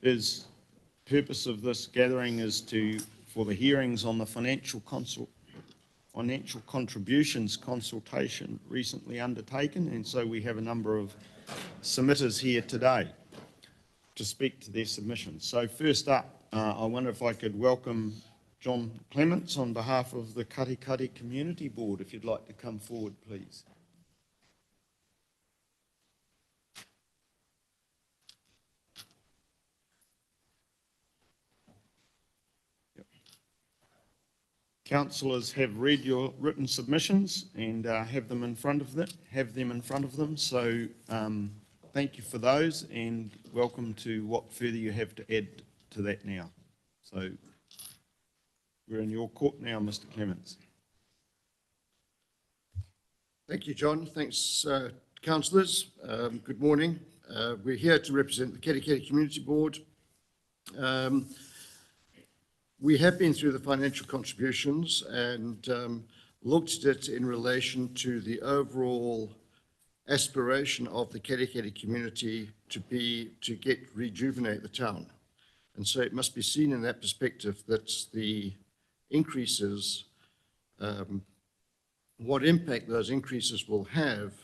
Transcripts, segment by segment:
purpose of this gathering is for the hearings on the financial contributions consultation recently undertaken, and so we have a number of submitters here today to speak to their submissions. So first up, I wonder if I could welcome John Clements on behalf of the Katikati Community Board, if you'd like to come forward, please. Councillors have read your written submissions and have them in front of them. So thank you for those, and welcome to what further you have to add to that now. So we're in your court now, Mr. Clements. Thank you, John. Thanks, councillors. Good morning. We're here to represent the Katikati Community Board. We have been through the financial contributions and looked at it in relation to the overall aspiration of the Katikati community to rejuvenate the town. And so it must be seen in that perspective that the increases, what impact those increases will have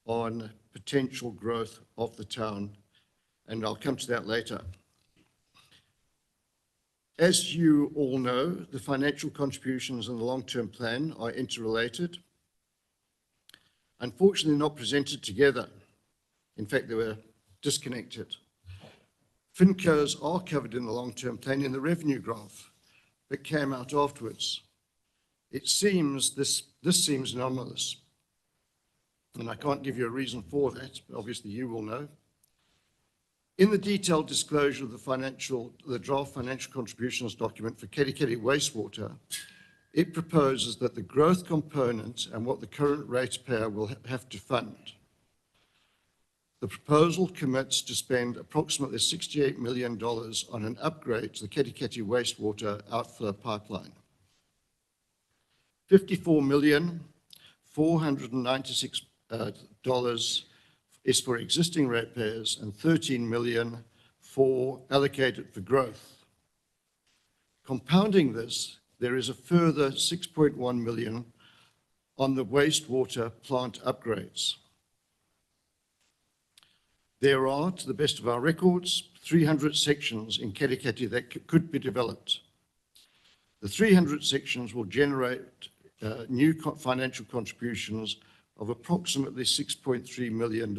on potential growth of the town, and I'll come to that later. As you all know, the financial contributions and the long-term plan are interrelated. Unfortunately, not presented together. In fact, they were disconnected. FINCOs are covered in the long-term plan in the revenue graph that came out afterwards. It seems, this seems anomalous, and I can't give you a reason for that, but obviously you will know. In the detailed disclosure of the draft financial contributions document for Katikati wastewater, it proposes that the growth component and what the current ratepayer will have to fund. The proposal commits to spend approximately $68 million on an upgrade to the Katikati wastewater outflow pipeline. $54,496 is for existing ratepayers and $13 million allocated for growth. Compounding this, there is a further $6.1 million on the wastewater plant upgrades. There are, to the best of our records, 300 sections in Katikati that could be developed. The 300 sections will generate new financial contributions of approximately $6.3 million,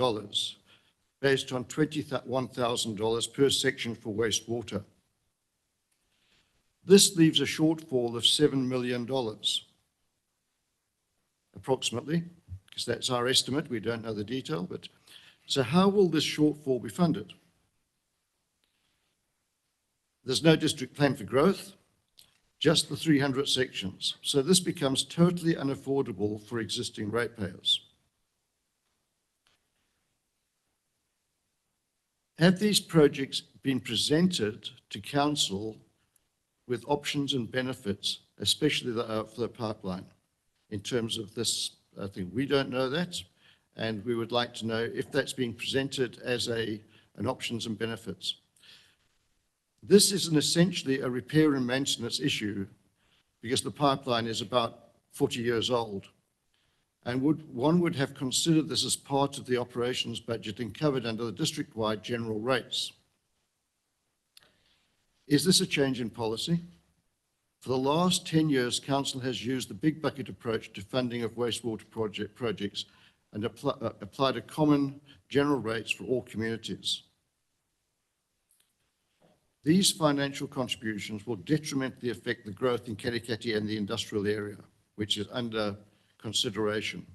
based on $21,000 per section for wastewater. This leaves a shortfall of $7 million, approximately, because that's our estimate. We don't know the detail, but so how will this shortfall be funded? There's no district plan for growth, just the 300 sections. So this becomes totally unaffordable for existing ratepayers. Have these projects been presented to council with options and benefits, especially the outflow pipeline, in terms of this thing? We don't know that, and we would like to know if that's being presented as an options and benefits. This is essentially a repair and maintenance issue because the pipeline is about 40 years old, and one would have considered this as part of the operations budget and covered under the district-wide general rates. Is this a change in policy? For the last 10 years, council has used the big bucket approach to funding of wastewater projects and applied a common general rates for all communities. These financial contributions will detrimentally affect the growth in Katikati and the industrial area, which is under consideration.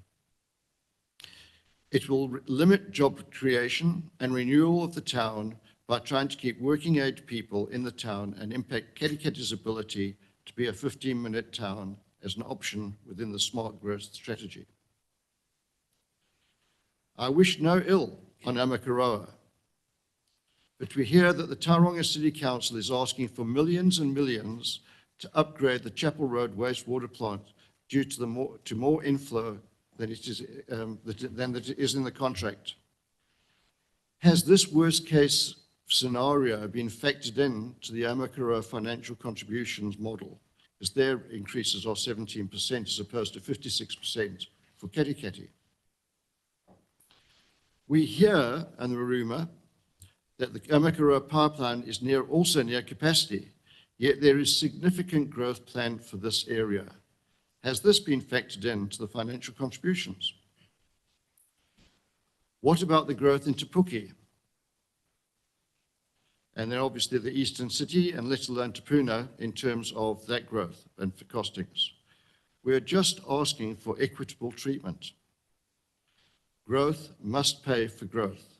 It will limit job creation and renewal of the town by trying to keep working age people in the town and impact Katikati's ability to be a 15-minute town as an option within the smart growth strategy. I wish no ill on Amakoroa, but we hear that the Tauranga City Council is asking for millions and millions to upgrade the Chapel Road wastewater plant due to more inflow than it is in the contract. Has this worst case scenario been factored in to the Amakara financial contributions model? Because their increases are 17% as opposed to 56% for Katikati. We hear, and the rumour, that the Amakara pipeline is also near capacity, yet there is significant growth planned for this area. Has this been factored into the financial contributions? What about the growth into Puki? And then obviously the Eastern City and let alone Te Puna in terms of that growth and for costings. We're just asking for equitable treatment. Growth must pay for growth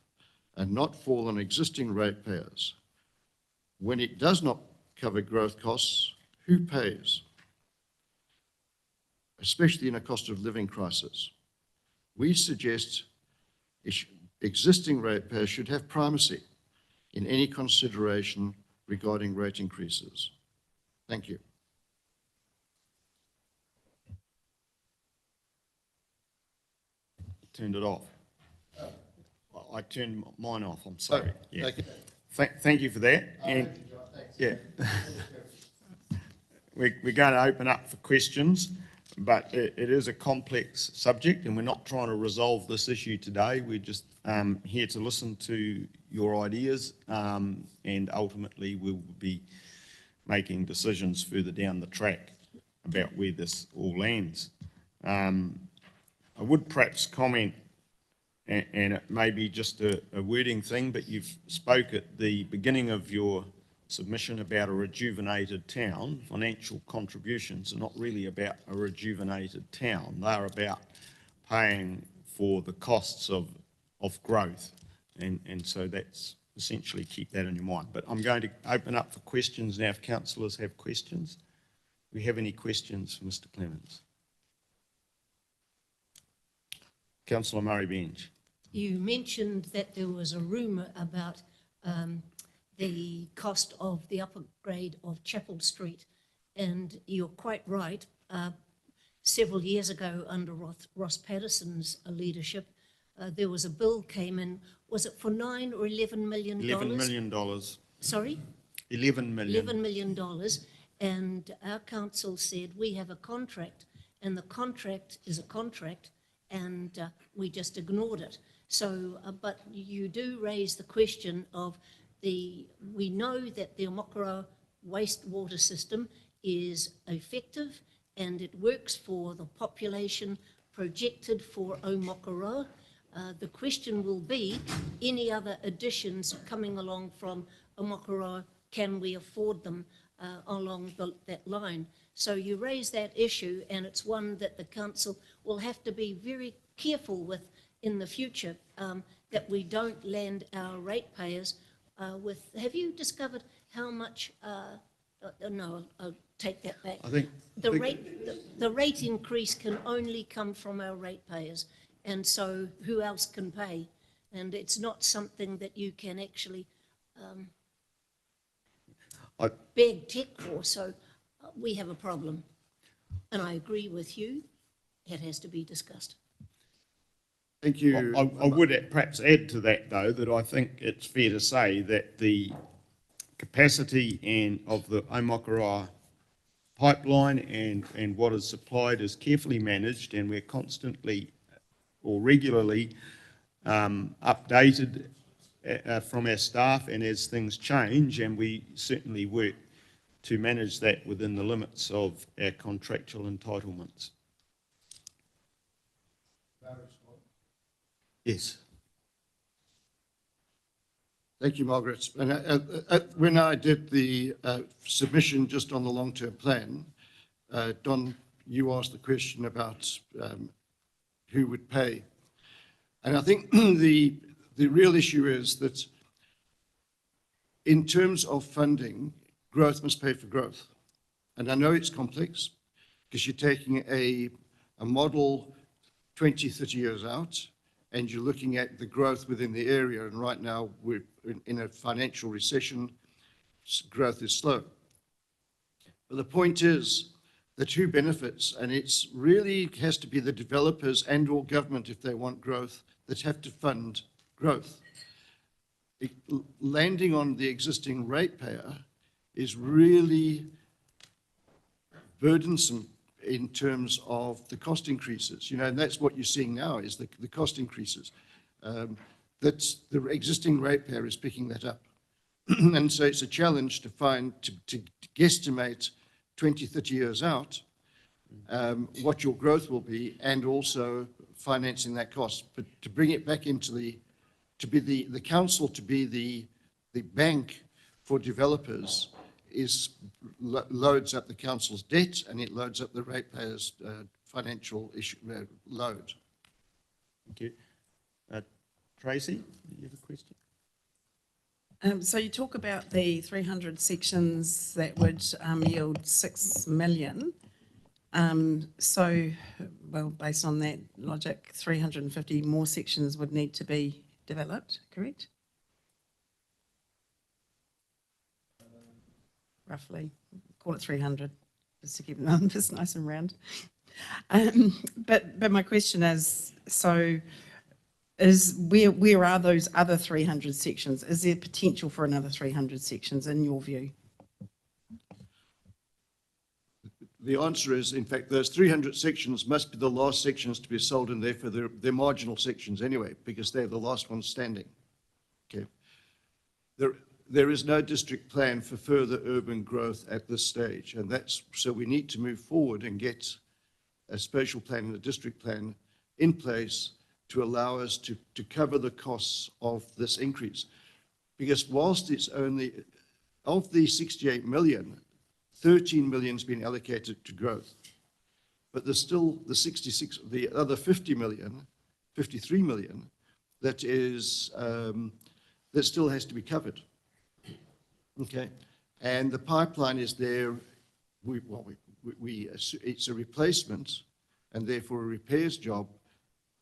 and not fall on existing ratepayers. When it does not cover growth costs, who pays? Especially in a cost of living crisis. We suggest existing ratepayers should have primacy in any consideration regarding rate increases. Thank you. Turned it off. I turned mine off, I'm sorry. Oh, yeah. okay. Thank you for that. And yeah, we're going to open up for questions, but it is a complex subject and we're not trying to resolve this issue today. We're just here to listen to your ideas and ultimately we'll be making decisions further down the track about where this all lands. I would perhaps comment, and it may be just a wording thing, but you've spoke at the beginning of your submission about a rejuvenated town. Financial contributions are not really about a rejuvenated town. They're about paying for the costs of growth. And so that's essentially, keep that in your mind. But I'm going to open up for questions now if councillors have questions. Do we have any questions for Mr. Clements? Councillor Murray-Bench. You mentioned that there was a rumour about the cost of the upgrade of Chapel Street, and you're quite right. Several years ago, under Ross Patterson's leadership, there was a bill came in. Was it for $9 or $11 million? $11 million. Sorry? 11 million. $11 million. And our council said, we have a contract, and the contract is a contract, and we just ignored it. So, but you do raise the question of we know that the Omokoro wastewater system is effective and it works for the population projected for Omokoro. The question will be, any other additions coming along from Omokoro, can we afford them along that line? So you raise that issue, and it's one that the council will have to be very careful with in the future, that we don't land our ratepayers with. Have you discovered how much? No, I'll take that back. I think the rate increase can only come from our ratepayers, and so who else can pay? And it's not something that you can actually beg tech for. So we have a problem, and I agree with you. It has to be discussed. Thank you. I would perhaps add to that, though, that I think it's fair to say that the capacity of the Omokoro pipeline and what is supplied is carefully managed, and we're constantly or regularly updated from our staff and as things change, and we certainly work to manage that within the limits of our contractual entitlements. Yes. Thank you, Margaret. And when I did the submission just on the long-term plan, Don, you asked the question about who would pay. And I think the real issue is that in terms of funding, growth must pay for growth. And I know it's complex because you're taking a model 20, 30 years out, and you're looking at the growth within the area. And right now we're in a financial recession, growth is slow. But the point is that who benefits, and it's really has to be the developers and or government if they want growth that have to fund growth. landing on the existing ratepayer is really burdensome in terms of the cost increases, and that's what you're seeing now is the cost increases. That's the existing ratepayer is picking that up. And so it's a challenge to guesstimate 20, 30 years out what your growth will be and also financing that cost. But to bring it back into the council to be the bank for developers loads up the council's debt and it loads up the ratepayers' financial load. Thank you. Tracy, do you have a question? So you talk about the 300 sections that would yield 6 million. Well, based on that logic, 350 more sections would need to be developed, correct? Roughly, call it 300, just to keep the numbers nice and round. But my question is, so where are those other 300 sections? Is there potential for another 300 sections in your view? The answer is, in fact, those 300 sections must be the last sections to be sold, and therefore they're marginal sections anyway, because they're the last ones standing. Okay. There is no district plan for further urban growth at this stage, and so we need to move forward and get a spatial plan and a district plan in place to allow us to cover the costs of this increase. Because whilst it's only, of the 68 million, 13 million has been allocated to growth. But there's still the other 53 million, that still has to be covered. Okay, and the pipeline is there. It's a replacement and therefore a repairs job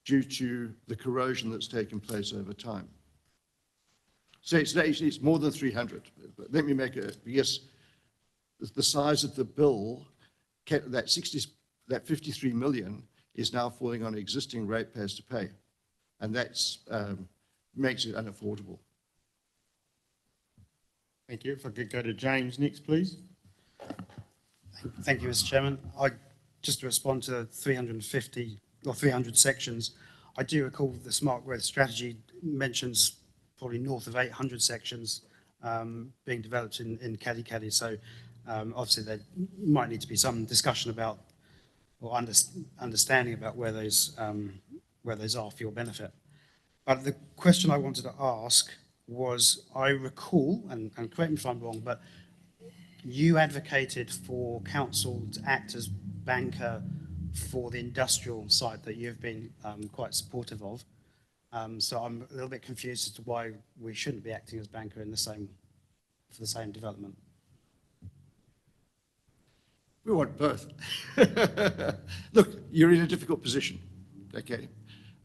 due to the corrosion that's taken place over time. So it's more than 300. Let me make it, yes, the size of the bill, that 53 million is now falling on existing ratepayers to pay. And that's makes it unaffordable. Thank you. If I could go to James next, please. Thank you, Mr. Chairman. Just to respond to 350 or 300 sections, I do recall the smart growth strategy mentions probably north of 800 sections being developed in Kadikadi. So obviously there might need to be some discussion about or understanding about where those are for your benefit. But the question I wanted to ask was, I recall, and correct me if I'm wrong, but you advocated for council to act as banker for the industrial side that you've been quite supportive of. So I'm a little bit confused as to why we shouldn't be acting as banker for the same development. We want both. Look, you're in a difficult position, okay?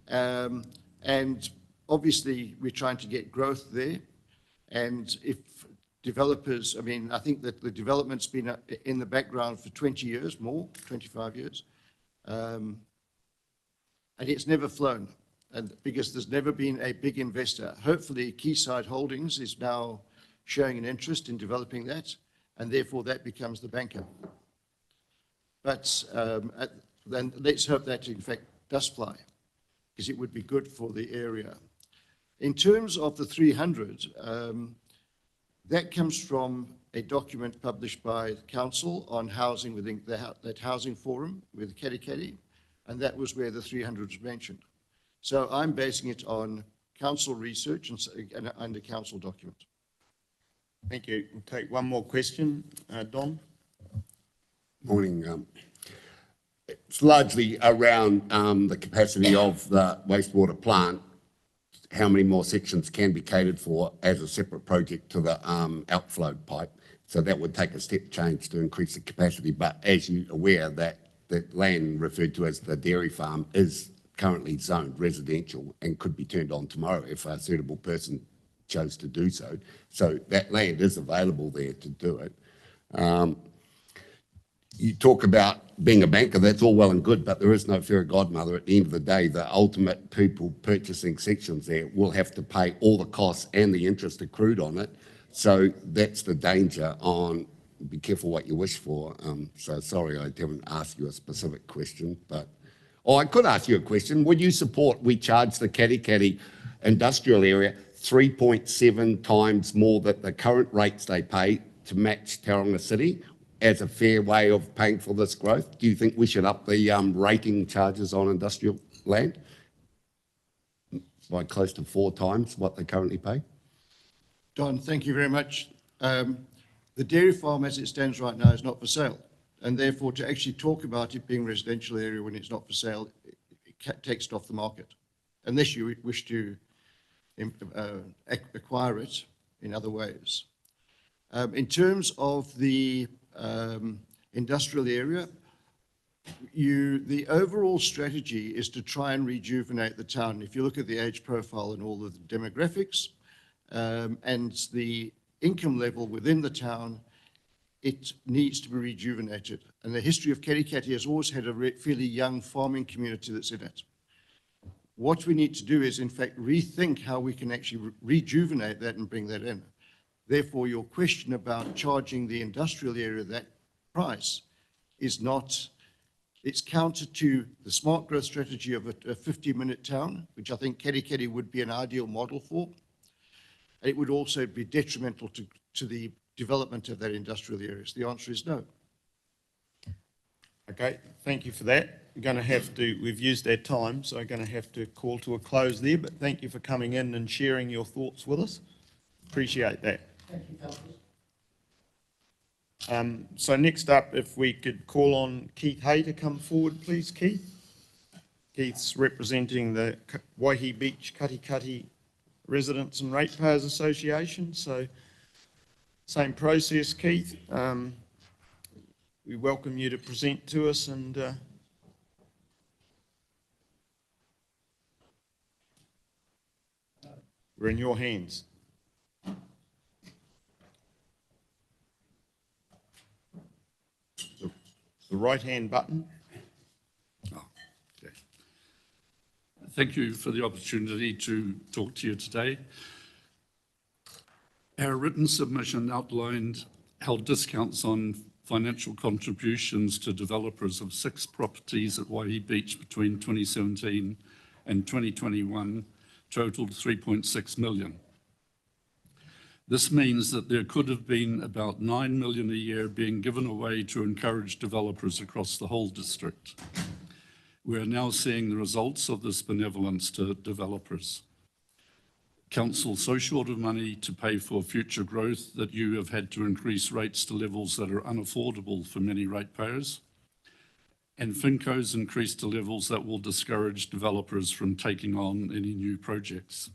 And obviously we're trying to get growth there. And if developers, I mean, I think that the development's been in the background for 20 years, more, 25 years. And it's never flown, and because there's never been a big investor. Hopefully Quayside Holdings is now showing an interest in developing that, and therefore that becomes the banker. But then let's hope that in fact does fly, because it would be good for the area. In terms of the 300, that comes from a document published by the council on housing within that housing forum with Kadikadi, and that was where the 300 was mentioned. So I'm basing it on council research and under council document. Thank you. We'll take one more question. Don? Morning. It's largely around the capacity of the wastewater plant. How many more sections can be catered for as a separate project to the outflow pipe? So that would take a step change to increase the capacity. But as you're aware, that land referred to as the dairy farm is currently zoned residential and could be turned on tomorrow if a suitable person chose to do so. So that land is available there to do it. you talk about being a banker, that's all well and good, but there is no fairy godmother. At the end of the day, the ultimate people purchasing sections there will have to pay all the costs and the interest accrued on it. So that's the danger on, be careful what you wish for. So sorry, I didn't ask you a specific question, but, oh, I could ask you a question. Would you support we charge the Katikati industrial area 3.7 times more than the current rates they pay to match Tauranga City as a fair way of paying for this growth? Do you think we should up the rating charges on industrial land by close to 4 times what they currently pay? Don, thank you very much. The dairy farm as it stands right now is not for sale. And therefore, to actually talk about it being a residential area when it's not for sale, it takes it off the market, unless you wish to acquire it in other ways. In terms of the industrial area, the overall strategy is to try and rejuvenate the town. If you look at the age profile and all of the demographics and the income level within the town, it needs to be rejuvenated. And the history of Katikati has always had a fairly young farming community that's in it. What we need to do is, in fact, rethink how we can actually rejuvenate that and bring that in. Therefore, your question about charging the industrial area that price is not, it's counter to the smart growth strategy of a 50-minute town, which I think Katikati would be an ideal model for. It would also be detrimental to the development of that industrial area. So the answer is no. Okay, thank you for that. We're going to have to, we've used our time, so I'm going to have to call to a close there, but thank you for coming in and sharing your thoughts with us. Appreciate that. Thank you, Councillors. So next up, if we could call on Keith Hay to come forward, please, Keith. Keith's representing the Waihi Beach Katikati Residents and Ratepayers Association. So same process, Keith. We welcome you to present to us, and we're in your hands. The right-hand button. Oh, okay. Thank you for the opportunity to talk to you today. Our written submission outlined how discounts on financial contributions to developers of 6 properties at Waihi Beach between 2017 and 2021 totaled 3.6 million. This means that there could have been about 9 million a year being given away to encourage developers across the whole district. We are now seeing the results of this benevolence to developers. Council so short of money to pay for future growth that you have had to increase rates to levels that are unaffordable for many ratepayers, and FINCO's increased to levels that will discourage developers from taking on any new projects.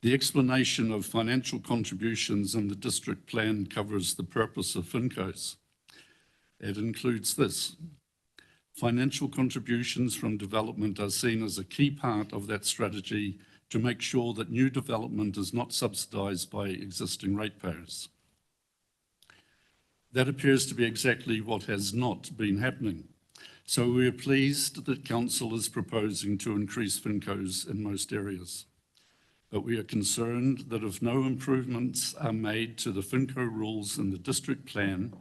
The explanation of financial contributions in the district plan covers the purpose of FINCO's. It includes this. Financial contributions from development are seen as a key part of that strategy to make sure that new development is not subsidised by existing ratepayers. That appears to be exactly what has not been happening. So we are pleased that Council is proposing to increase FINCO's in most areas. But we are concerned that if no improvements are made to the FINCO rules in the district plan,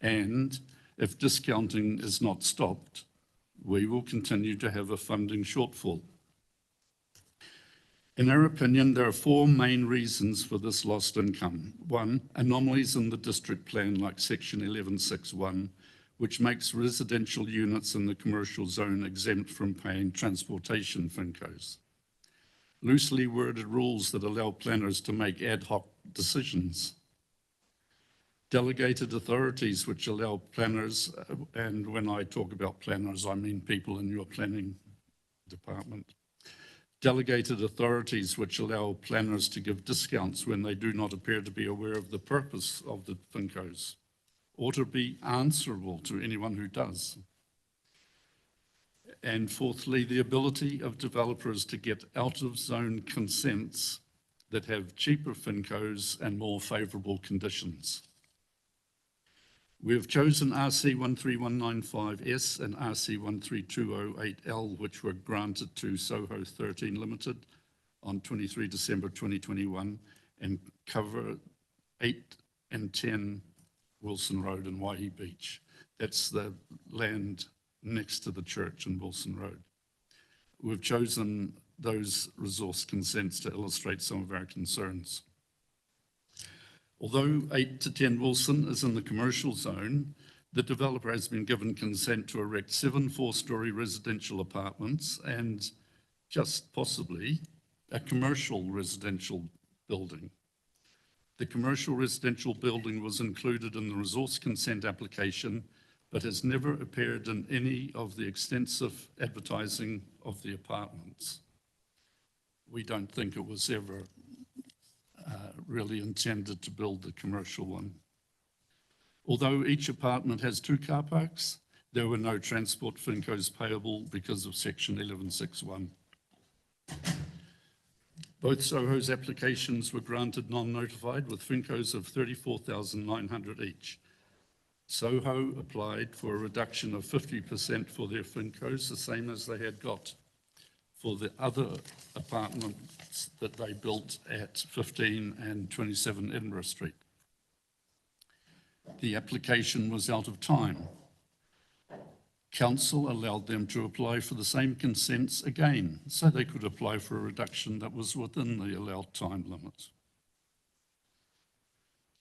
and if discounting is not stopped, we will continue to have a funding shortfall. In our opinion, there are 4 main reasons for this lost income. 1, anomalies in the district plan like section 1161, which makes residential units in the commercial zone exempt from paying transportation FINCOs. Loosely worded rules that allow planners to make ad hoc decisions. Delegated authorities which allow planners, and when I talk about planners, I mean people in your planning department. Delegated authorities which allow planners to give discounts when they do not appear to be aware of the purpose of the FINCOs, or to be answerable to anyone who does. And fourthly, the ability of developers to get out-of-zone consents that have cheaper FINCOs and more favourable conditions. We have chosen RC 13195S and RC 13208L, which were granted to Soho 13 Limited on 23 December 2021 and cover 8 and 10 Wilson Road and Waihi Beach. That's the land next to the church in Wilson Road. We've chosen those resource consents to illustrate some of our concerns. Although 8 to 10 Wilson is in the commercial zone, the developer has been given consent to erect 7 four-storey residential apartments and just possibly a commercial residential building. The commercial residential building was included in the resource consent application, but has never appeared in any of the extensive advertising of the apartments. We don't think it was ever really intended to build the commercial one. Although each apartment has 2 car parks, there were no transport FINCOs payable because of section 1161. Both Soho's applications were granted non-notified with FINCOs of 34,900 each. Soho applied for a reduction of 50% for their FINCOs, the same as they had got for the other apartments that they built at 15 and 27 Edinburgh Street. The application was out of time. Council allowed them to apply for the same consents again, so they could apply for a reduction that was within the allowed time limit.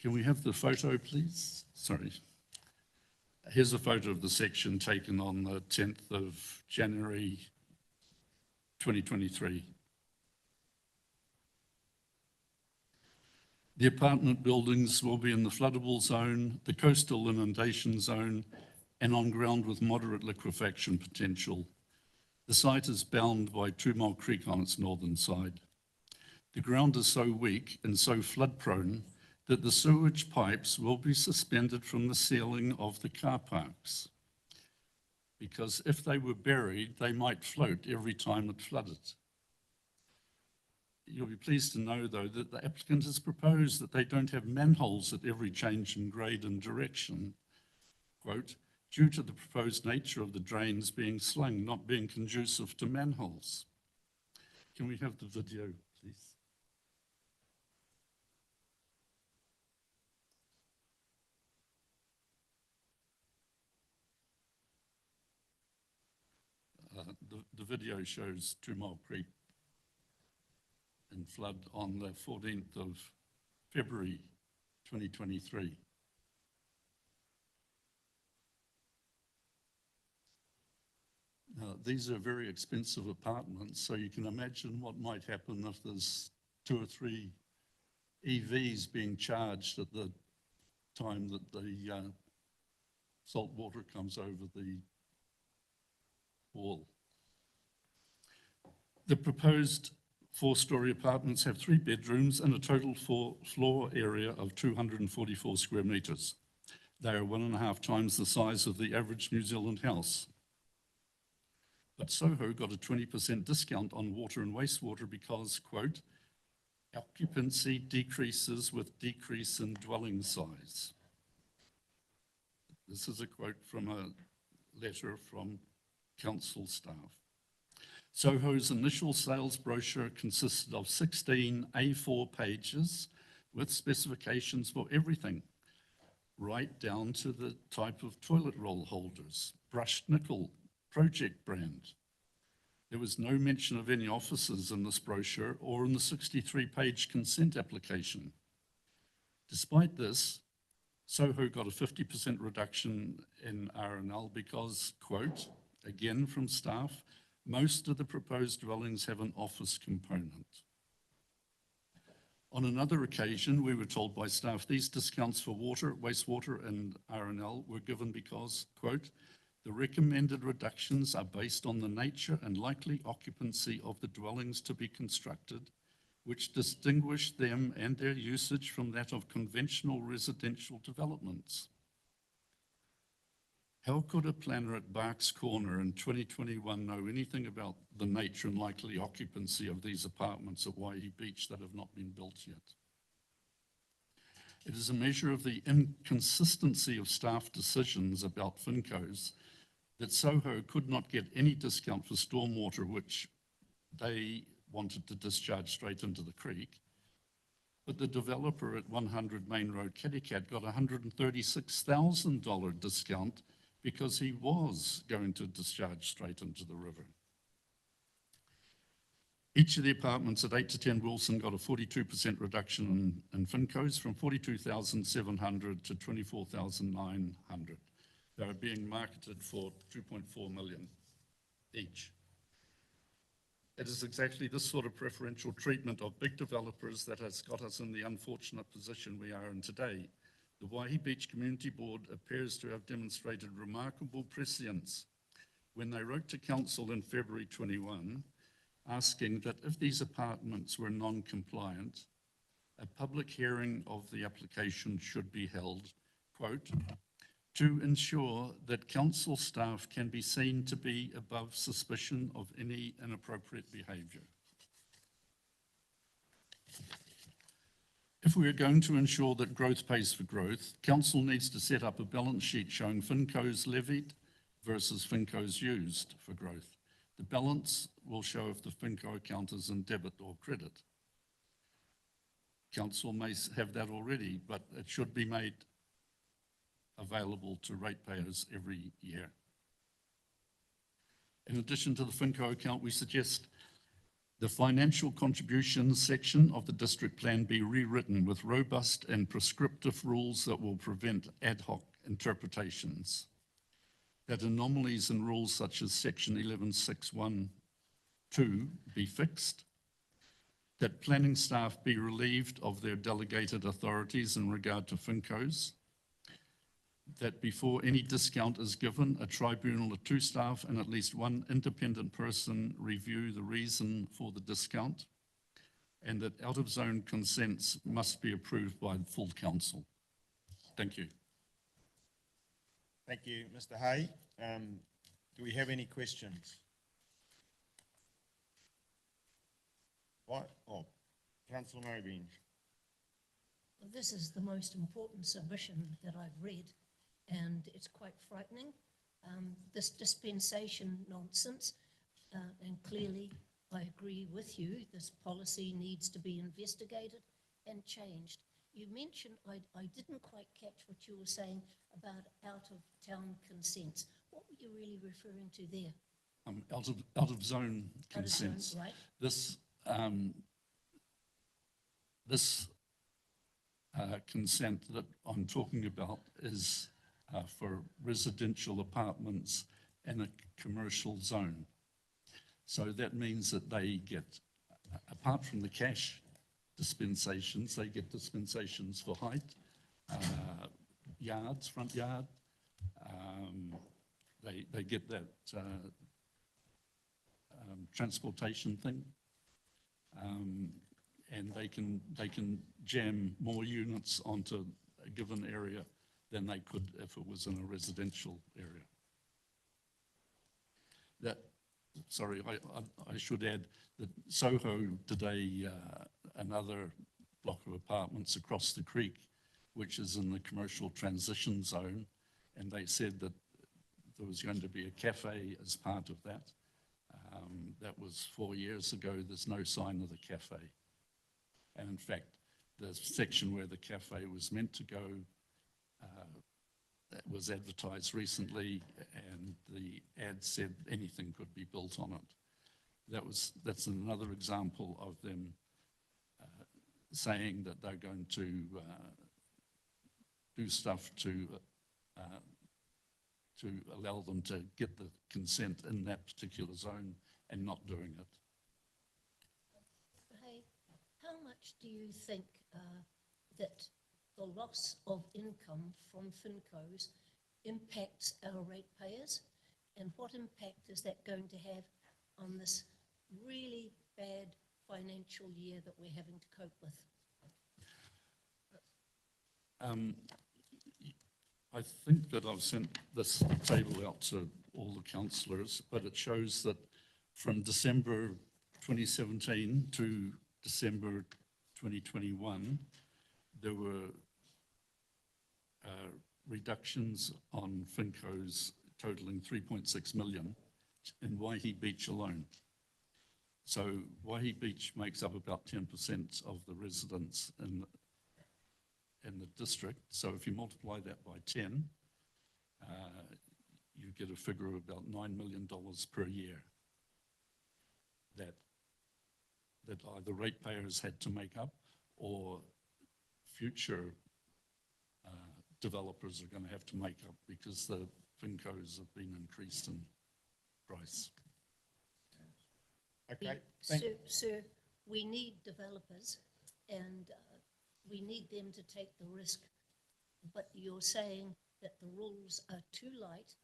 Can we have the photo, please? Sorry. Here's a photo of the section taken on the 10th of January 2023. The apartment buildings will be in the floodable zone, the coastal inundation zone, and on ground with moderate liquefaction potential. The site is bound by 2 Mile Creek on its northern side. The ground is so weak and so flood prone that the sewage pipes will be suspended from the ceiling of the car parks, because if they were buried, they might float every time it flooded. You'll be pleased to know, though, that the applicant has proposed that they don't have manholes at every change in grade and direction, quote, due to the proposed nature of the drains being slung, not being conducive to manholes. Can we have the video, please? The video shows 2 Mile Creek in flood on the 14th of February 2023. Now, these are very expensive apartments, so you can imagine what might happen if there's 2 or 3 EVs being charged at the time that the salt water comes over the wall. The proposed 4-storey apartments have 3 bedrooms and a total floor area of 244 square metres. They are 1.5 times the size of the average New Zealand house. But Soho got a 20% discount on water and wastewater because, quote, occupancy decreases with decrease in dwelling size. This is a quote from a letter from council staff. Soho's initial sales brochure consisted of 16 A4 pages with specifications for everything, right down to the type of toilet roll holders, brushed nickel, project brand. There was no mention of any offices in this brochure or in the 63-page consent application. Despite this, Soho got a 50% reduction in R&L because, quote, again from staff, most of the proposed dwellings have an office component. On another occasion, we were told by staff these discounts for water, wastewater, and R&L were given because, quote, the recommended reductions are based on the nature and likely occupancy of the dwellings to be constructed, which distinguish them and their usage from that of conventional residential developments. How could a planner at Barks Corner in 2021 know anything about the nature and likely occupancy of these apartments at Waihi Beach that have not been built yet? It is a measure of the inconsistency of staff decisions about FINCOs that Soho could not get any discount for stormwater, which they wanted to discharge straight into the creek. But the developer at 100 Main Road, Cattycat, got a $136,000 discount because he was going to discharge straight into the river. Each of the apartments at 8 to 10 Wilson got a 42% reduction in FINCOs from 42,700 to 24,900. They are being marketed for 2.4 million each. It is exactly this sort of preferential treatment of big developers that has got us in the unfortunate position we are in today. The Waihi Beach Community Board appears to have demonstrated remarkable prescience when they wrote to council in February 21, asking that if these apartments were non-compliant, a public hearing of the application should be held, quote, to ensure that council staff can be seen to be above suspicion of any inappropriate behaviour. If we are going to ensure that growth pays for growth, council needs to set up a balance sheet showing FINCOs levied versus FINCOs used for growth. The balance will show if the FINCO account is in debit or credit. Council may have that already, but it should be made available to ratepayers every year. In addition to the FINCO account, we suggest the financial contributions section of the district plan be rewritten with robust and prescriptive rules that will prevent ad hoc interpretations. That anomalies in rules such as section 11.612 be fixed, that planning staff be relieved of their delegated authorities in regard to FINCOs, that before any discount is given, a tribunal of 2 staff and at least 1 independent person review the reason for the discount, and that out-of-zone consents must be approved by the full council. Thank you. Thank you, Mr. Hay. Do we have any questions? What? Oh, Councillor Murray-Bean. This is the most important submission that I've read, and it's quite frightening. This dispensation nonsense, and clearly I agree with you, this policy needs to be investigated and changed. You mentioned, I didn't quite catch what you were saying about out-of-town consents. What were you really referring to there? Out-of-zone consents. Right. This consent that I'm talking about is for residential apartments in a commercial zone. So that means that they get, apart from the cash dispensations, they get dispensations for height, yards, front yard. They get that transportation thing. And they can jam more units onto a given area than they could if it was in a residential area. Sorry, I should add that Soho did another block of apartments across the creek, which is in the commercial transition zone, and they said that there was going to be a cafe as part of that. That was 4 years ago. There's no sign of the cafe. And in fact, the section where the cafe was meant to go that was advertised recently, and the ad said anything could be built on it. That's another example of them saying that they're going to do stuff to allow them to get the consent in that particular zone and not doing it. Hey, how much do you think that the loss of income from FINCOs impacts our ratepayers, and what impact is that going to have on this really bad financial year that we're having to cope with? I think that I've sent this table out to all the councillors, but it shows that from December 2017 to December 2021, there were reductions on FINCOs totaling 3.6 million in Waihi Beach alone. So Waihi Beach makes up about 10% of the residents in the district. So if you multiply that by 10, you get a figure of about $9 million per year that either ratepayers had to make up or future developers are going to have to make up because the FINCOs have been increased in price. Okay, Sir, we need developers and we need them to take the risk. But you're saying that the rules are too light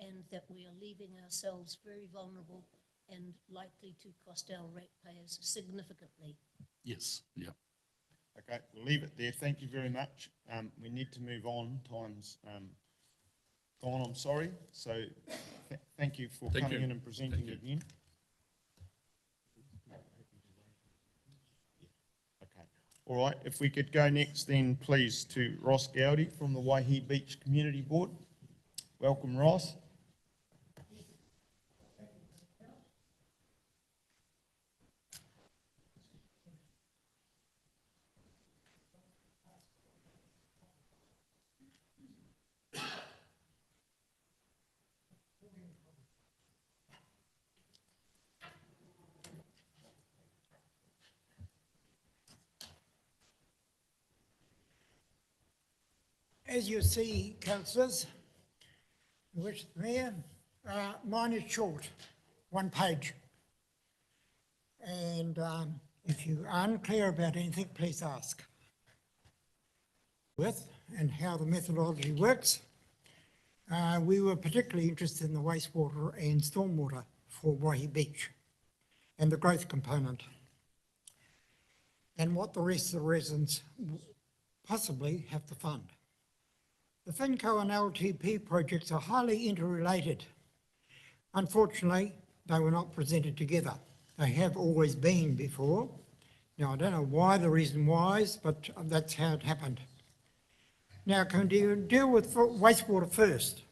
and that we are leaving ourselves very vulnerable and likely to cost our ratepayers significantly. Yes, yeah. okay, we'll leave it there. Thank you very much. We need to move on. Time's gone, I'm sorry. So thank you for Thank coming you. in and presenting Thank you. again. Okay, all right, if we could go next then please to Ross Gowdy from the Waihi Beach Community Board. Welcome, Ross. As you see, councillors, which Mayor, mine is short, 1 page. And if you are unclear about anything, please ask. With and how the methodology works, we were particularly interested in the wastewater and stormwater for Waihi Beach and the growth component and what the rest of the residents possibly have to fund. The FINCO and LTP projects are highly interrelated. Unfortunately, they were not presented together. They have always been before. Now, I don't know why the reason why is, but that's how it happened. Now, can you deal with wastewater first?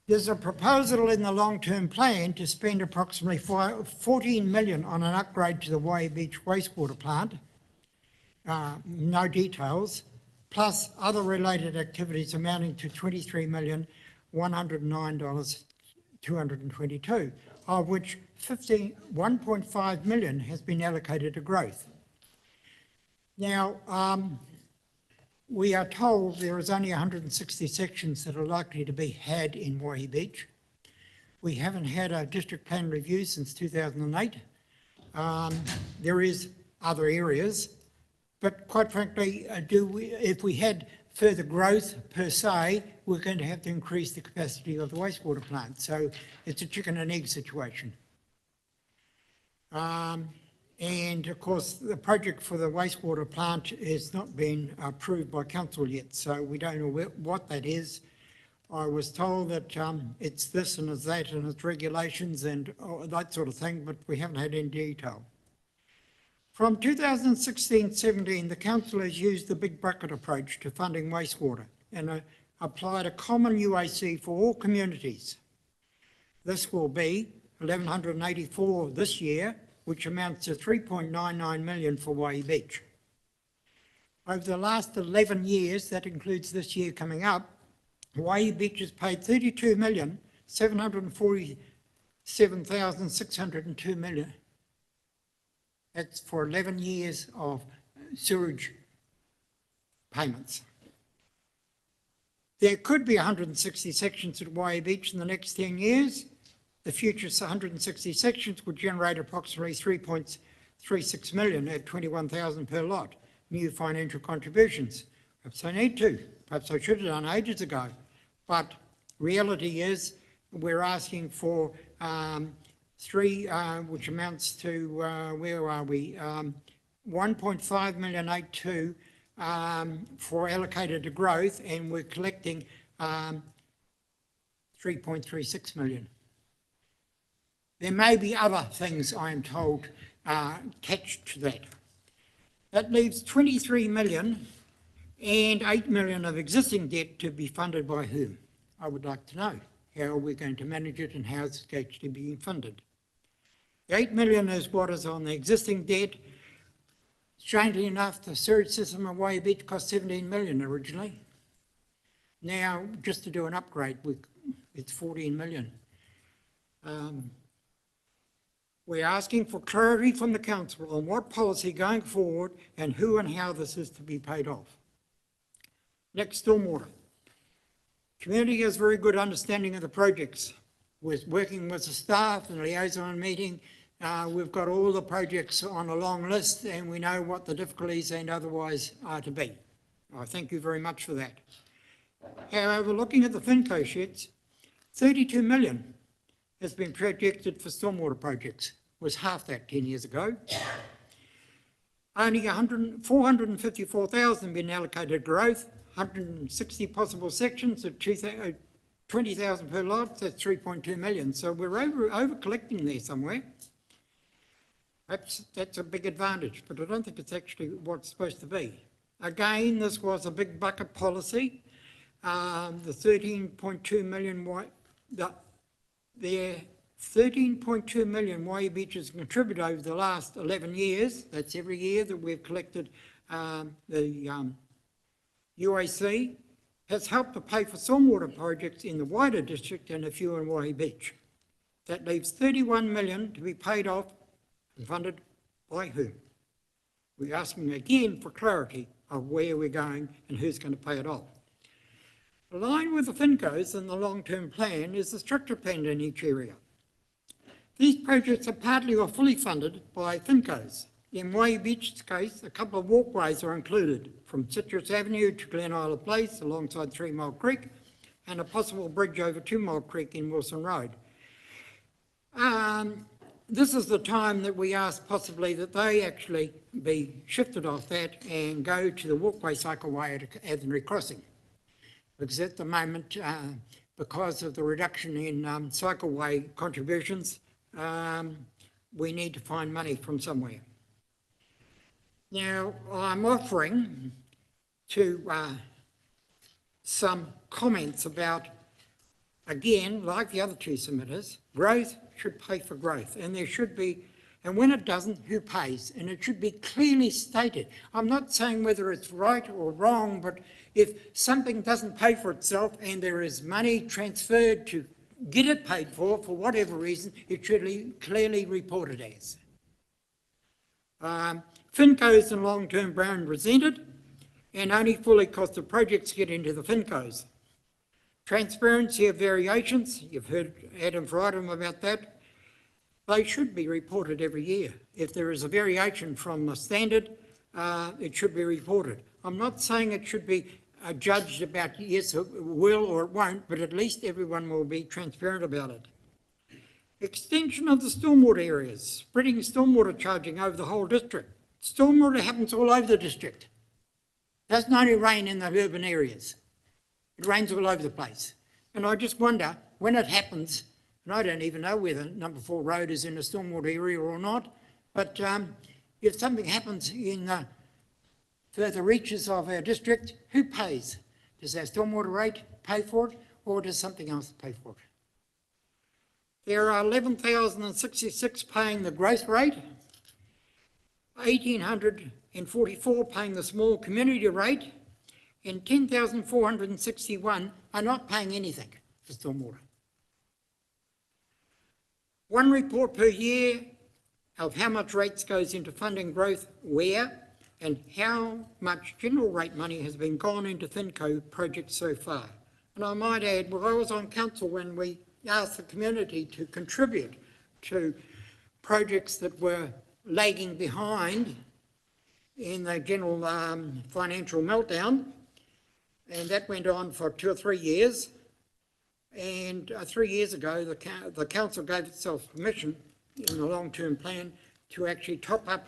There's a proposal in the long-term plan to spend approximately 14 million on an upgrade to the Waihi Beach wastewater plant. No details. Plus other related activities amounting to $23,109,222, of which 1.5 million has been allocated to growth. Now, we are told there is only 160 sections that are likely to be had in Waihi Beach. We haven't had a district plan review since 2008. There is other areas. But quite frankly, if we had further growth per se, we're going to have to increase the capacity of the wastewater plant. So it's a chicken and egg situation. And of course, the project for the wastewater plant has not been approved by council yet, so we don't know what that is. I was told that it's this and it's that and it's regulations and that sort of thing, but we haven't had any detail. From 2016-17, the council has used the big bucket approach to funding wastewater and applied a common UAC for all communities. This will be 1,184 this year, which amounts to 3.99 million for Waihi Beach. Over the last 11 years, that includes this year coming up, Waihi Beach has paid 32,747,602 million. That's for 11 years of sewage payments. There could be 160 sections at Waihi Beach in the next 10 years. The future 160 sections would generate approximately 3.36 million at 21,000 per lot, new financial contributions. Perhaps I need to, perhaps I should have done ages ago. But reality is we're asking for which amounts to, where are we? 1.5 million 82 for allocated to growth, and we're collecting 3.36 million. There may be other things, I am told, attached to that. That leaves 23 million and 8 million of existing debt to be funded by whom? I would like to know. How are we going to manage it and how is it actually being funded? The 8 million is what is on the existing debt. Strangely enough, the sewage system at Waihee Beach cost 17 million originally. Now, just to do an upgrade, it's 14 million. We're asking for clarity from the council on what policy going forward and who and how this is to be paid off. Next, stormwater. Community has very good understanding of the projects. We're working with the staff and liaison meeting. We've got all the projects on a long list and we know what the difficulties and otherwise are to be. I thank you very much for that. However, looking at the FINCO sheets, 32 million has been projected for stormwater projects. It was half that 10 years ago. Only 454,000 been allocated growth, 160 possible sections at 20,000 per lot, that's 3.2 million. So we're over collecting there somewhere. That's a big advantage, but I don't think it's actually what it's supposed to be. Again, this was a big bucket policy. The 13.2 million, the 13.2 million Waihee Beach has contributed over the last 11 years. That's every year that we've collected the UAC, has helped to pay for stormwater projects in the wider district and a few in Waihee Beach. That leaves 31 million to be paid off and funded by whom? We're asking again for clarity of where we're going and who's going to pay it off. Aligned with the FINCOs and the long-term plan is the structure plan in each area. These projects are partly or fully funded by FINCOs. In Waihee Beach's case, a couple of walkways are included, from Citrus Avenue to Glen Isle Place alongside 3 Mile Creek, and a possible bridge over 2 Mile Creek in Wilson Road. This is the time that we ask possibly that they actually be shifted off that and go to the walkway cycleway at Athenry Crossing. Because at the moment, because of the reduction in cycleway contributions, we need to find money from somewhere. Now, I'm offering to some comments about, again, like the other two submitters, growth should pay for growth, and there should be, and when it doesn't, who pays? And it should be clearly stated. I'm not saying whether it's right or wrong, but if something doesn't pay for itself and there is money transferred to get it paid for whatever reason, it should be clearly reported as. FINCOs and long-term plan presented, and only fully costed projects get into the FINCOs. Transparency of variations, you've heard Adam Friedman about that. They should be reported every year. If there is a variation from the standard, it should be reported. I'm not saying it should be judged about yes, it will or it won't, but at least everyone will be transparent about it. Extension of the stormwater areas, spreading stormwater charging over the whole district. Stormwater happens all over the district. It doesn't only rain in the urban areas. It rains all over the place. And I just wonder, when it happens, and I don't even know whether number 4 road is in a stormwater area or not, but if something happens in the further reaches of our district, who pays? Does our stormwater rate pay for it, or does something else pay for it? There are 11,066 paying the growth rate, 1,844 paying the small community rate, and 10,461 are not paying anything for stormwater. One report per year of how much rates goes into funding growth where, and how much general rate money has been gone into FINCO projects so far. And I might add, well, I was on council when we asked the community to contribute to projects that were lagging behind in the general financial meltdown, and that went on for 2 or 3 years. And 3 years ago, the council gave itself permission in the long-term plan to actually top up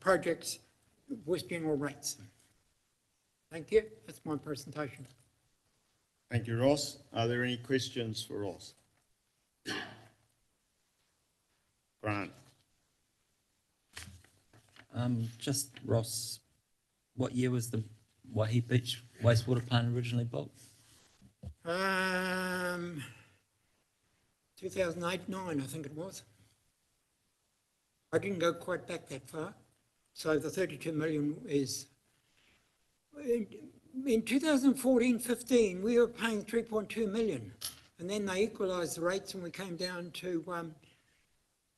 projects with general rates. Thank you. That's my presentation. Thank you, Ross. Are there any questions for Ross? Grant. Just Ross, what year was the Waihi Beach wastewater plant originally built? 2008-9, I think it was. I didn't go quite back that far. So the 32 million is, in 2014-15, we were paying 3.2 million. And then they equalised the rates and we came down to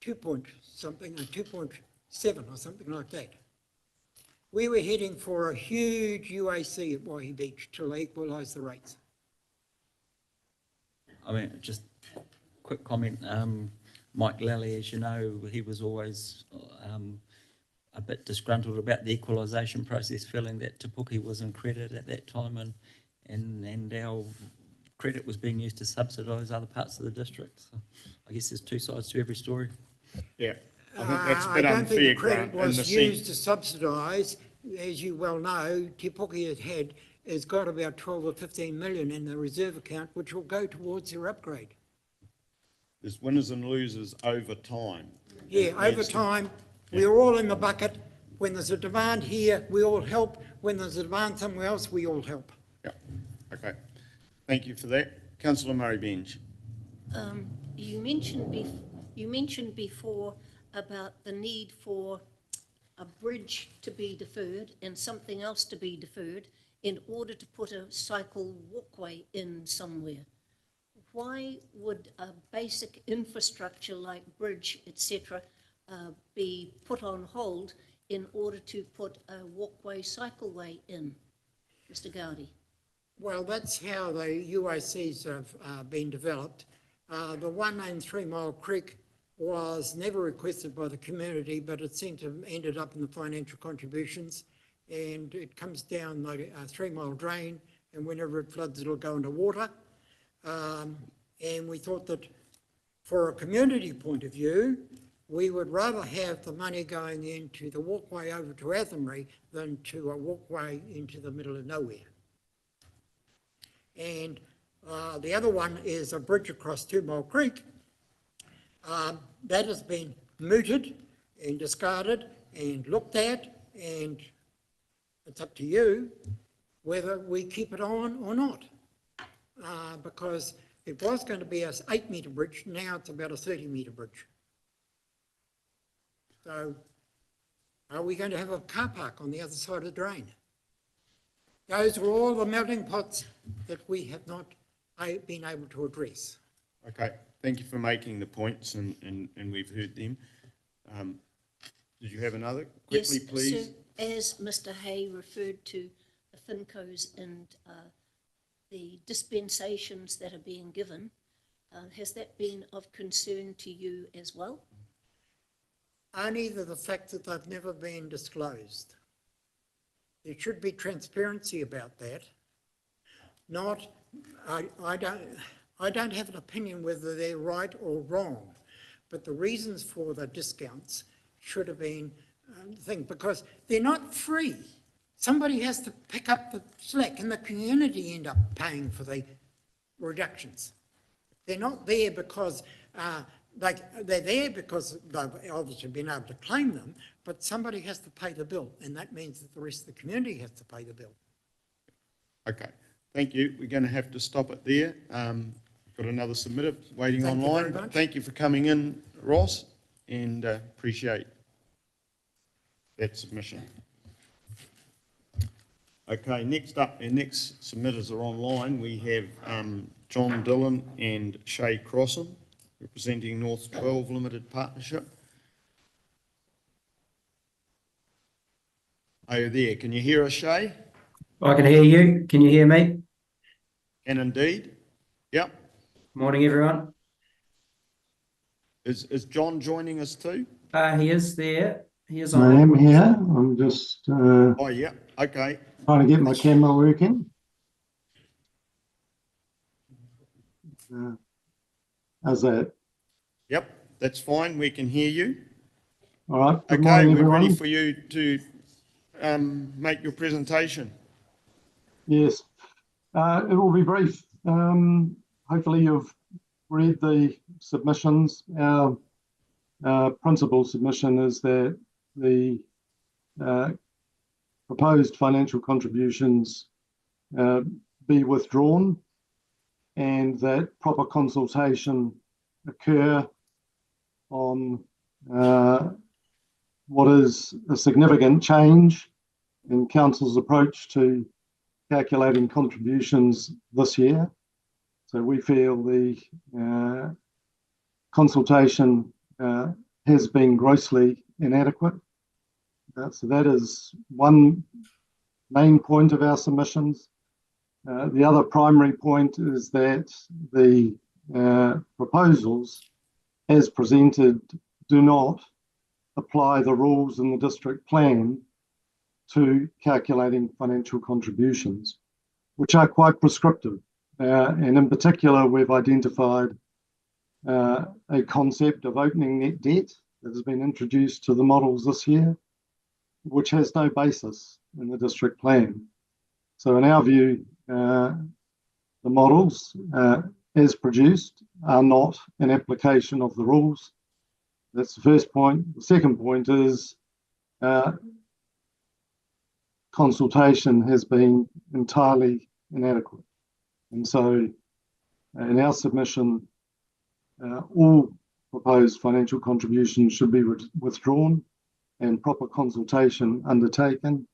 2 point something, 2.7 or something like that. We were heading for a huge UAC at Waihi Beach till they equalised the rates. I mean, just quick comment. Mike Lally, as you know, he was always a bit disgruntled about the equalisation process, feeling that Te Puke was in credit at that time and our credit was being used to subsidise other parts of the district. So I guess there's two sides to every story. Yeah, I think that's a bit I don't unfair, think the credit Grant, in the was used sense. to subsidise. As you well know, Te Puke has got about 12 or 15 million in the reserve account, which will go towards their upgrade. There's winners and losers over time. Yeah, It over needs to- time, we're all in the bucket. When there's a demand here, we all help. When there's a demand somewhere else, we all help. Yeah, okay. Thank you for that. Councillor Murray-Bench. You mentioned before about the need for a bridge to be deferred and something else to be deferred in order to put a cycle walkway in somewhere. Why would a basic infrastructure like bridge, etc., be put on hold in order to put a walkway, cycleway in, Mr. Gowdy? Well, that's how the UACs have been developed. The one in 3 Mile Creek was never requested by the community, but it seemed to have ended up in the financial contributions, and it comes down the 3 Mile drain, and whenever it floods, it'll go into water. And we thought that for a community point of view, we would rather have the money going into the walkway over to Athenry than to a walkway into the middle of nowhere. And the other one is a bridge across 2 Mile Creek. That has been mooted and discarded and looked at, and it's up to you whether we keep it on or not. Because it was going to be an 8-metre bridge, now it's about a 30-metre bridge. So are we going to have a car park on the other side of the drain? Those are all the melting pots that we have not been able to address. Okay, thank you for making the points and we've heard them. Did you have another? Quickly, Yes, please. so as Mr. Hay referred to the FINCOs and the dispensations that are being given, has that been of concern to you as well? Only the fact that they've never been disclosed. There should be transparency about that. Not, I don't have an opinion whether they're right or wrong, but the reasons for the discounts should have been the thing, because they're not free. Somebody has to pick up the slack, and the community end up paying for the reductions. They're not there because they're there because they've obviously been able to claim them, but somebody has to pay the bill, and that means that the rest of the community has to pay the bill. Okay, thank you. We're going to have to stop it there. Got another submitter waiting Thank you online. very much. Thank you for coming in, Ross, and appreciate that submission. Okay, next up, our next submitters are online. We have John Dillon and Shay Crossan, representing North 12 Limited Partnership. Are you there? Can you hear us, Shay? I can hear you. Can you hear me? Can indeed. Yep. Morning, everyone. Is John joining us too? He is there. He is I on. am here. I'm just Oh, yeah. Okay. trying to get my camera working. How's that? Yep, that's fine. We can hear you. All right. Good Okay, morning, we're everyone. ready for you to make your presentation. Yes, it will be brief. Hopefully you've read the submissions. Our principal submission is that the proposed financial contributions be withdrawn and that proper consultation occur on what is a significant change in council's approach to calculating contributions this year. So we feel the consultation has been grossly inadequate. So that is one main point of our submissions. The other primary point is that the proposals as presented do not apply the rules in the district plan to calculating financial contributions, which are quite prescriptive. And in particular, we've identified a concept of opening net debt that has been introduced to the models this year, which has no basis in the district plan. So in our view, the models as produced are not an application of the rules. That's the first point. The second point is consultation has been entirely inadequate. And so in our submission, all proposed financial contributions should be withdrawn and proper consultation undertaken,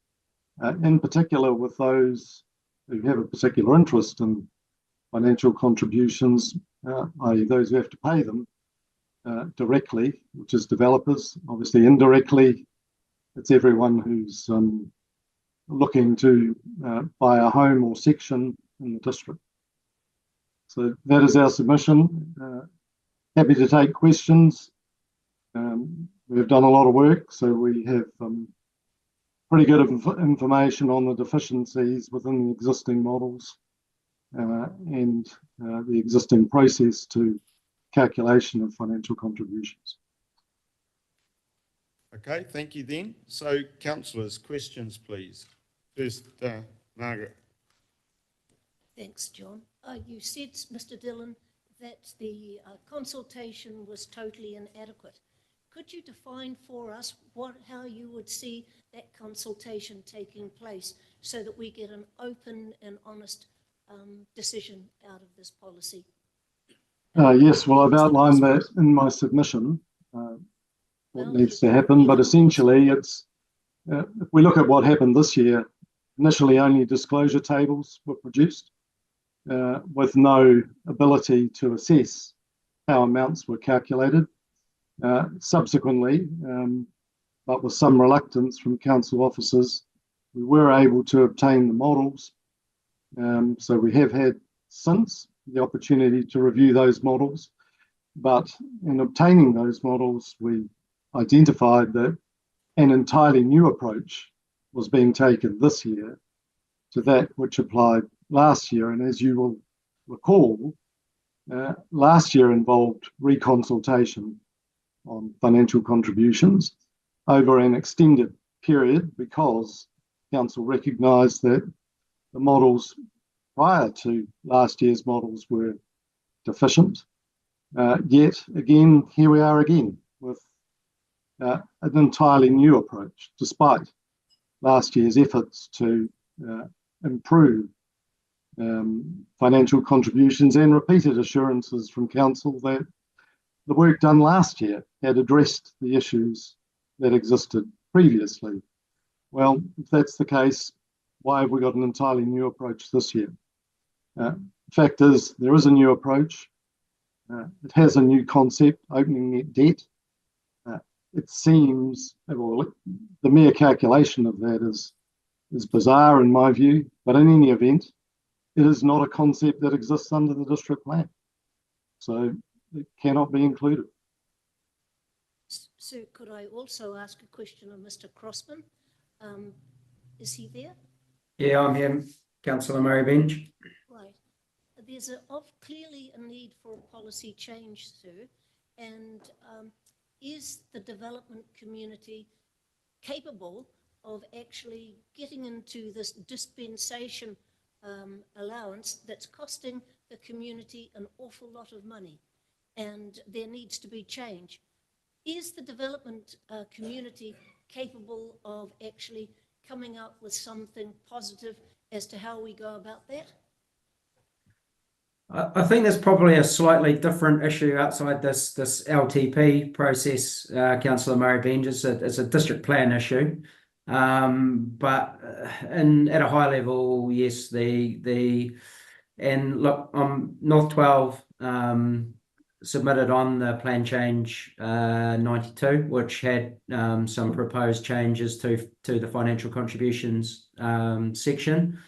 in particular with those who have a particular interest in financial contributions, i.e. those who have to pay them directly, which is developers. Obviously indirectly, it's everyone who's looking to buy a home or section in the district. So that is our submission. Happy to take questions. We've done a lot of work, so we have pretty good information on the deficiencies within the existing models and the existing process to calculation of financial contributions. Okay, thank you then. So councillors, questions please. First, Margaret. Thanks, John. You said, Mr. Dillon, that the consultation was totally inadequate. Could you define for us how you would see that consultation taking place so that we get an open and honest decision out of this policy? Yes, well, I've outlined that in my submission, what needs to happen, but essentially it's, if we look at what happened this year, initially only disclosure tables were produced with no ability to assess how amounts were calculated. Subsequently, but with some reluctance from council officers, we were able to obtain the models. So we have had since the opportunity to review those models, but in obtaining those models, we identified that an entirely new approach was being taken this year to that which applied last year. And as you will recall, last year involved reconsultation on financial contributions over an extended period because council recognised that the models prior to last year's models were deficient. Yet again, here we are again with an entirely new approach, despite last year's efforts to improve financial contributions and repeated assurances from council that the work done last year had addressed the issues that existed previously. Well, if that's the case, why have we got an entirely new approach this year? Fact is, there is a new approach. It has a new concept, opening net debt. It seems, well, the mere calculation of that is bizarre in my view, but in any event, it is not a concept that exists under the district plan. So it cannot be included. So could I also ask a question of Mr. Crossman? Is he there? Yeah, I'm here, Councillor Murray Bench. Right. There's clearly a need for a policy change, sir, and is the development community capable of actually getting into this dispensation allowance that's costing the community an awful lot of money, and there needs to be change? Is the development community capable of actually coming up with something positive as to how we go about that? I think there's probably a slightly different issue outside this LTP process, Councillor Murray Benj. It's a district plan issue. But at a high level, yes, and look, North 12 submitted on the plan change 92, which had some proposed changes to the financial contributions section.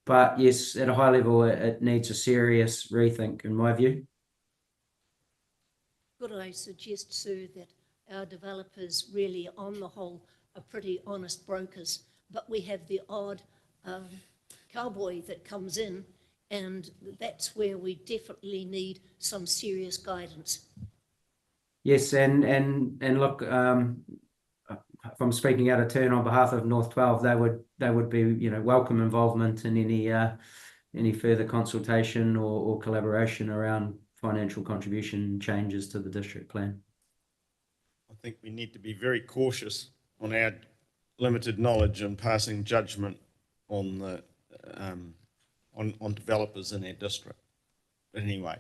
But yes, at a high level, it needs a serious rethink, in my view. Could I suggest, Sue, that our developers really, on the whole, are pretty honest brokers, but we have the odd cowboy that comes in, and that's where we definitely need some serious guidance. Yes, and look, if I'm speaking out of turn on behalf of North 12, they would be welcome involvement in any further consultation or collaboration around financial contribution changes to the district plan. I think we need to be very cautious on our limited knowledge and passing judgment on the on developers in our district. Anyway,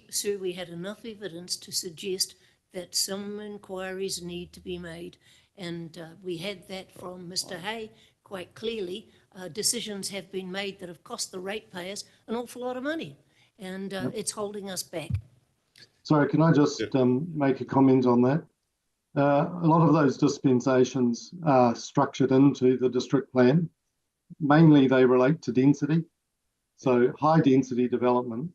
Sue, we had enough evidence to suggest that some inquiries need to be made, and we had that from Mr. Hay quite clearly. Decisions have been made that have cost the ratepayers an awful lot of money, and it's holding us back. Sorry, can I just make a comment on that? A lot of those dispensations are structured into the district plan. Mainly they relate to density. So high density development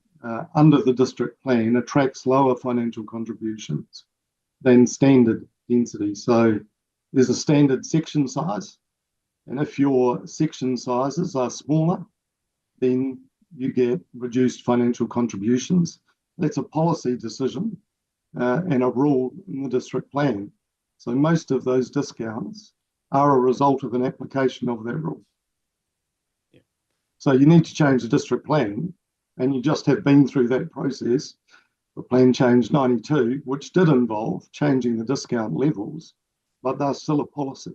under the district plan attracts lower financial contributions than standard density. So there's a standard section size, and if your section sizes are smaller, then you get reduced financial contributions. That's a policy decision and a rule in the district plan. So most of those discounts are a result of an application of that rule. Yeah. So you need to change the district plan, and you just have been through that process, the plan change 92, which did involve changing the discount levels, but they're still a policy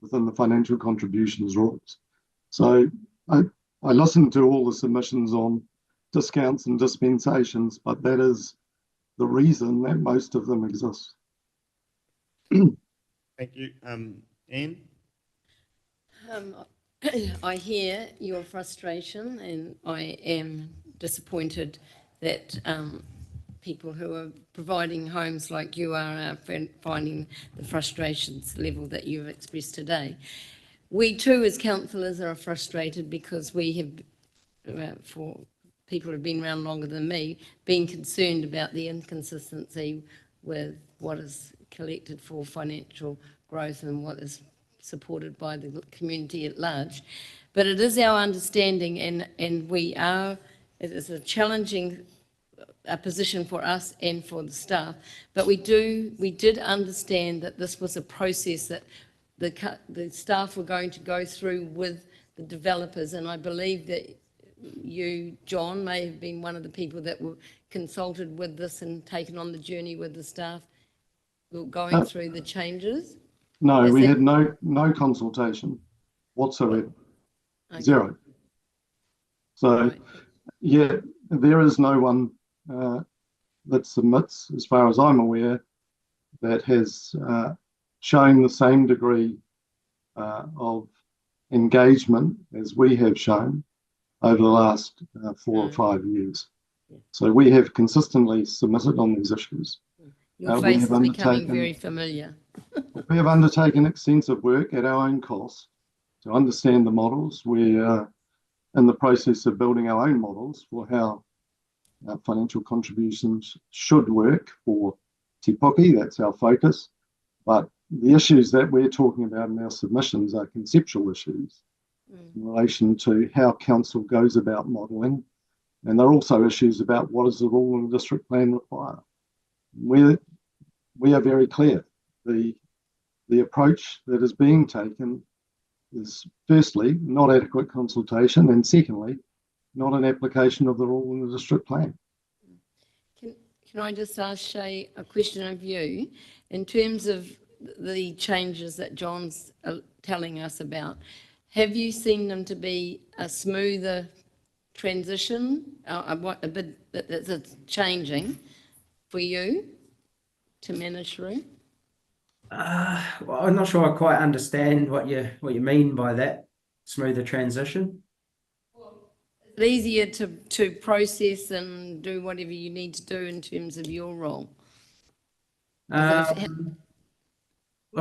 within the financial contributions rules. So I listened to all the submissions on discounts and dispensations, but that is the reason that most of them exist. Thank you. Anne? I hear your frustration, and I am disappointed that people who are providing homes like you are finding the frustrations level that you've expressed today. We too, as councillors, are frustrated because we have, for people who have been around longer than me, been concerned about the inconsistency with what is collected for financial growth and what is supported by the community at large. But it is our understanding, and it is a challenging position for us and for the staff, but we did understand that this was a process that the staff were going to go through with the developers, and I believe that you, John, may have been one of the people that were consulted with this and taken on the journey with the staff going through the changes. No, we had no consultation whatsoever. Okay. Zero. So, right. Yeah, there is no one that submits, as far as I'm aware, that has shown the same degree of engagement as we have shown over the last 4 or 5 years. Yeah. So we have consistently submitted on these issues. Your face is becoming very familiar. We have undertaken extensive work at our own cost to understand the models. We are in the process of building our own models for how financial contributions should work for Te Puke. That's our focus. But the issues that we're talking about in our submissions are conceptual issues in relation to how council goes about modelling. And there are also issues about what does the rule in the district plan require. We are very clear. The approach that is being taken is firstly not adequate consultation, and secondly not an application of the rule in the district plan. Can I just ask Shay a question of you in terms of the changes that John's telling us about, have you seen them to be a smoother transition, a bit that's changing for you to manage through? Well, I'm not sure I quite understand what you mean by that, smoother transition. It's easier to process and do whatever you need to do in terms of your role. Look,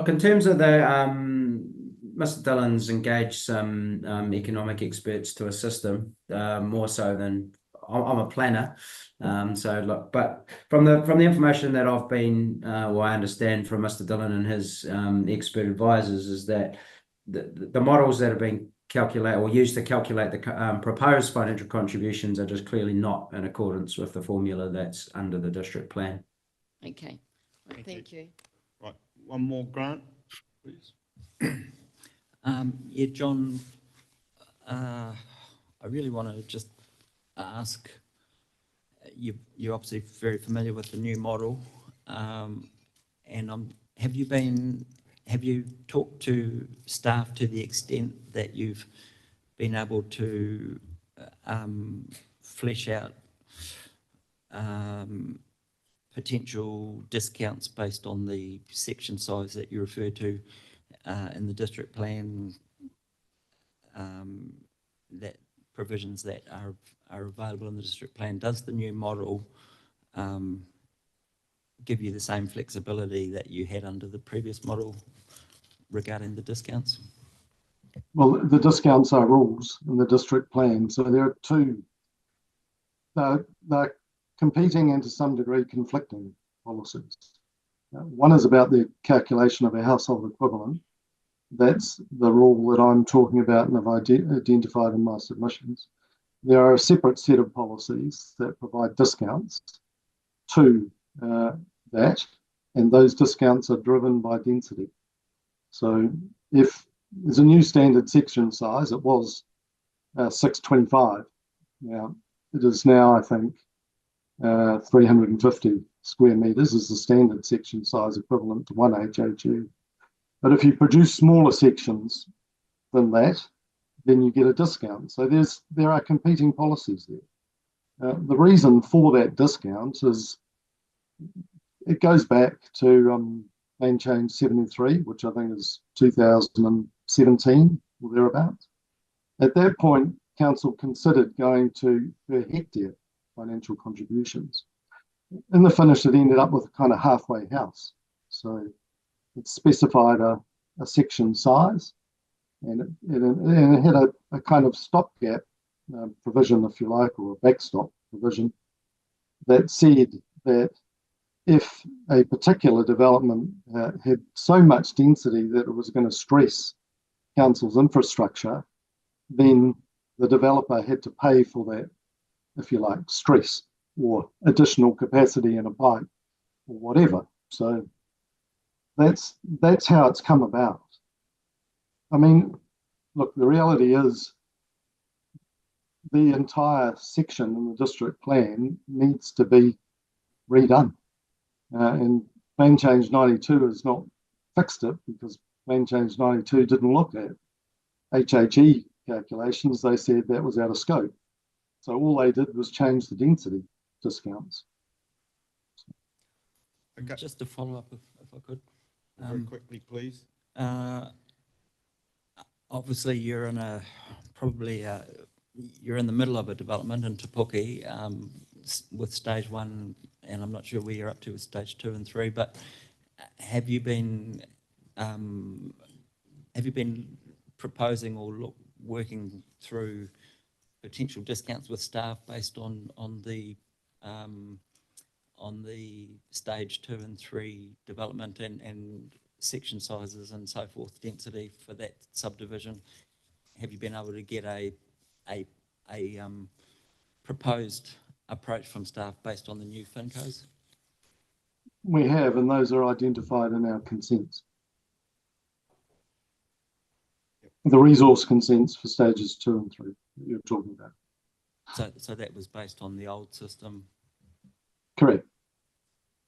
in terms of the, Mr. Dillon's engaged some economic experts to assist him, more so than I'm a planner. So look, but from the information that I've been, well, I understand from Mr. Dillon and his expert advisors is that the models that have been calculated or used to calculate the proposed financial contributions are just clearly not in accordance with the formula that's under the district plan. Okay, right, thank you. Right, one more, Grant, please. Yeah, John, I really want to just ask, you're obviously very familiar with the new model, and have you talked to staff to the extent that you've been able to flesh out potential discounts based on the section size that you refer to in the district plan, that provisions that are available in the district plan? Does the new model give you the same flexibility that you had under the previous model regarding the discounts? Well, the discounts are rules in the district plan. So there are two, they're competing and to some degree conflicting policies. One is about the calculation of a household equivalent. That's the rule that I'm talking about and have identified in my submissions. There are a separate set of policies that provide discounts to that, and those discounts are driven by density. So if there's a new standard section size, it was 625. Now, it is now, I think, 350 square metres is the standard section size equivalent to one HHU. But if you produce smaller sections than that, then you get a discount. So there are competing policies there. The reason for that discount is it goes back to Plan Change 73, which I think is 2017 or thereabouts. At that point, council considered going to per hectare financial contributions. In the finish, it ended up with a kind of halfway house. So it specified a section size, and it had a kind of stopgap provision, if you like, or a backstop provision that said that if a particular development had so much density that it was going to stress council's infrastructure, then the developer had to pay for that, if you like, stress or additional capacity in a pipe or whatever. So that's how it's come about. I mean, look, the reality is the entire section in the district plan needs to be redone. And Plan Change 92 has not fixed it because Plan Change 92 didn't look at HHE calculations. They said that was out of scope. So all they did was change the density discounts. Okay. Just to follow up, if I could. Very quickly, please. Obviously, you're in you're in the middle of a development in Te Puke with stage 1, and I'm not sure where you're up to with stage 2 and 3. But have you been proposing or working through potential discounts with staff based on the stage 2 and 3 development and section sizes and so forth, density for that subdivision? Have you been able to get a proposed approach from staff based on the new FINCOs? We have, and those are identified in our consents. The resource consents for stages 2 and 3 that you're talking about. So that was based on the old system? Correct.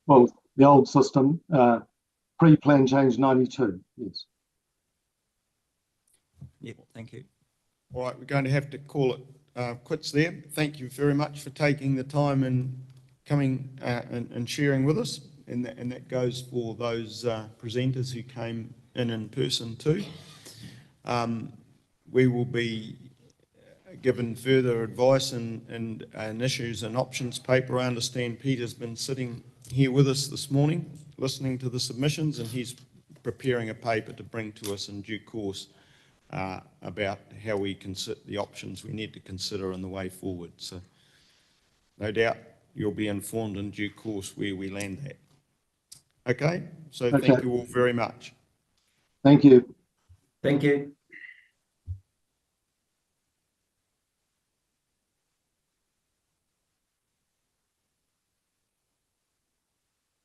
Well, the old system, pre-plan change 92, yes. Yep, thank you. All right, we're going to have to call it quits there. Thank you very much for taking the time and coming and sharing with us. And that goes for those presenters who came in person too. We will be given further advice and issues and options paper. I understand Peter's been sitting here with us this morning, listening to the submissions, and he's preparing a paper to bring to us in due course about how we consider the options we need to consider in the way forward. So no doubt you'll be informed in due course where we land at. Okay, so thank you all very much. Thank you. Thank you.